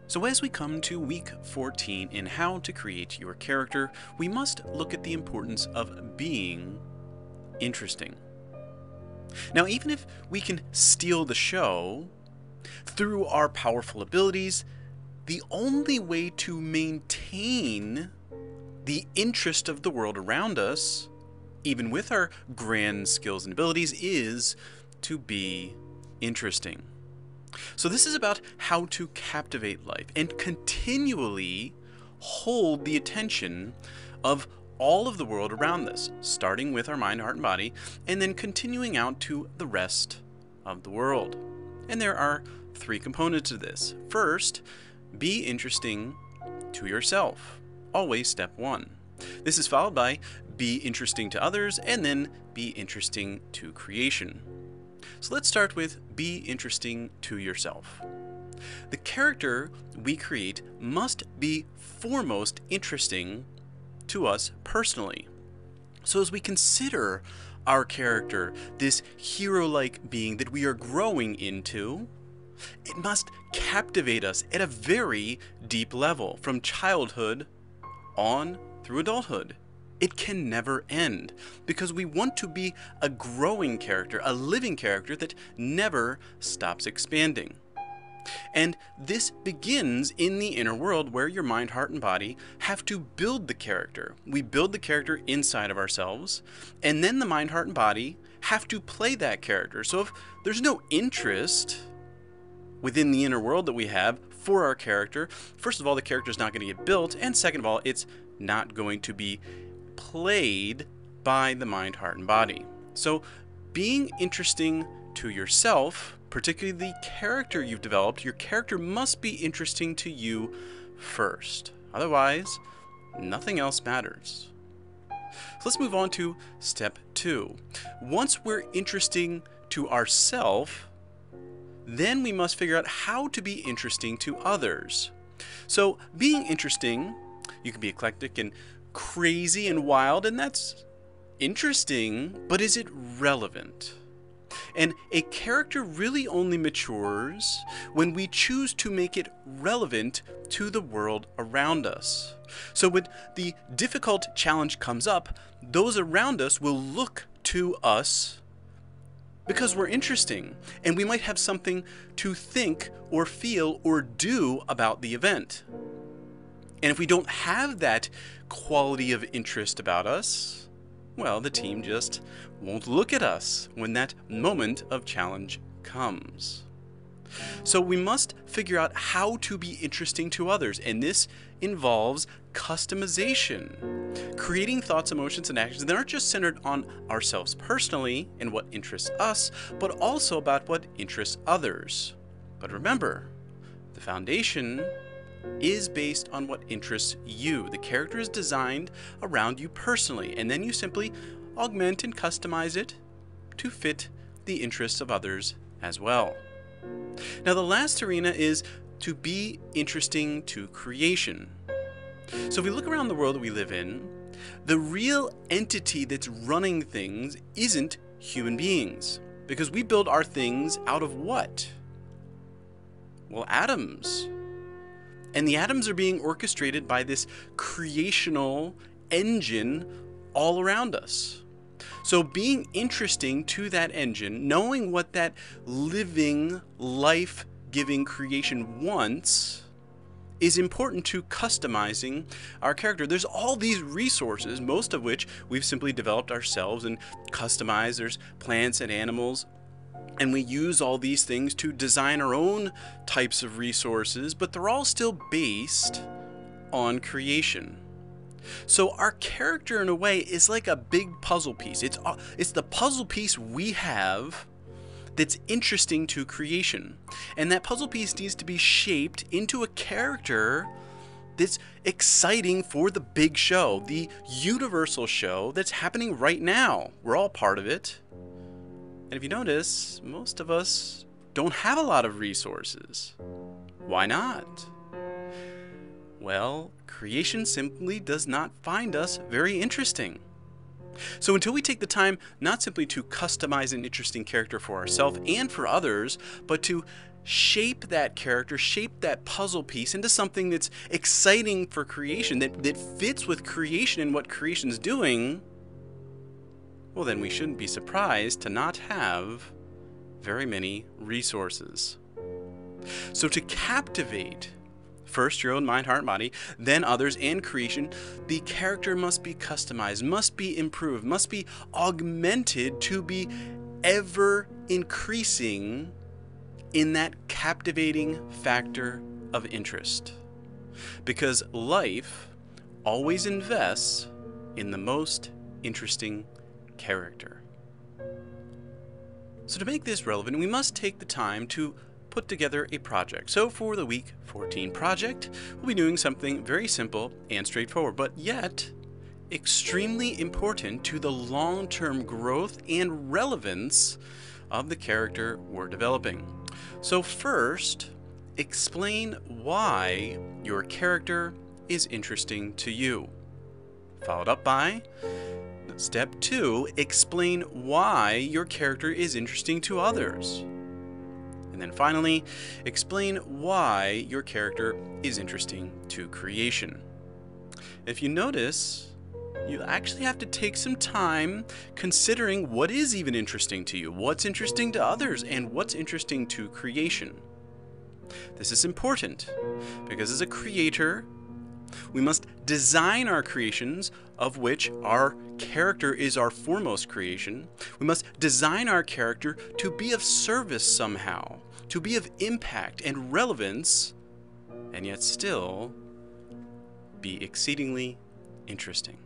So as we come to week 14 in how to create your character, we must look at the importance of being interesting. Now, even if we can steal the show through our powerful abilities, the only way to maintain the interest of the world around us, even with our grand skills and abilities, is to be interesting. So this is about how to captivate life and continually hold the attention of all of the world around us, starting with our mind, heart, and body, and then continuing out to the rest of the world. And there are three components to this. First, be interesting to yourself. Always step one. This is followed by be interesting to others, and then be interesting to creation. So let's start with be interesting to yourself. The character we create must be foremost interesting to us personally. So as we consider our character, this hero-like being that we are growing into, it must captivate us at a very deep level, from childhood on through adulthood. It can never end, because we want to be a growing character, a living character that never stops expanding. And this begins in the inner world, where your mind, heart, and body have to build the character. We build the character inside of ourselves, and then the mind, heart, and body have to play that character. So if there's no interest within the inner world that we have for our character, first of all, the character is not going to get built, and second of all, it's not going to be played by the mind, heart, and body. So being interesting to yourself, particularly the character you've developed, your character must be interesting to you first. Otherwise, nothing else matters. So let's move on to step 2. Once we're interesting to ourselves, then we must figure out how to be interesting to others. So being interesting, you can be eclectic and crazy and wild, and that's interesting, but is it relevant? And a character really only matures when we choose to make it relevant to the world around us. So when the difficult challenge comes up, those around us will look to us because we're interesting, and we might have something to think or feel or do about the event. And if we don't have that quality of interest about us, well, the team just won't look at us when that moment of challenge comes. So we must figure out how to be interesting to others, and this involves customization, creating thoughts, emotions, and actions that aren't just centered on ourselves personally and what interests us, but also about what interests others. But remember, the foundation is based on what interests you. The character is designed around you personally, and then you simply augment and customize it to fit the interests of others as well. Now, the last arena is to be interesting to creation. So if we look around the world that we live in, the real entity that's running things isn't human beings, because we build our things out of what? Well, atoms. And the atoms are being orchestrated by this creational engine all around us. So being interesting to that engine, knowing what that living, life-giving creation wants, is important to customizing our character. There's all these resources, most of which we've simply developed ourselves and customized. There's plants and animals, and we use all these things to design our own types of resources, but they're all still based on creation. So our character, in a way, is like a big puzzle piece. It's the puzzle piece we have that's interesting to creation. And that puzzle piece needs to be shaped into a character that's exciting for the big show, the universal show that's happening right now. We're all part of it. And if you notice, most of us don't have a lot of resources. Why not? Well, creation simply does not find us very interesting. So until we take the time not simply to customize an interesting character for ourselves and for others, but to shape that character, shape that puzzle piece into something that's exciting for creation, that fits with creation and what creation's doing, well, then we shouldn't be surprised to not have very many resources. So to captivate first your own mind, heart, and body, then others and creation, the character must be customized, must be improved, must be augmented to be ever increasing in that captivating factor of interest. Because life always invests in the most interesting character. So to make this relevant, we must take the time to put together a project. So for the week 14 project, we'll be doing something very simple and straightforward, but yet extremely important to the long-term growth and relevance of the character we're developing. So first, explain why your character is interesting to you. Followed up by step 2, explain why your character is interesting to others. And then finally, explain why your character is interesting to creation. If you notice, you actually have to take some time considering what is even interesting to you, what's interesting to others, and what's interesting to creation. This is important because as a creator, we must design our creations, of which our character is our foremost creation. We must design our character to be of service somehow, to be of impact and relevance, and yet still be exceedingly interesting.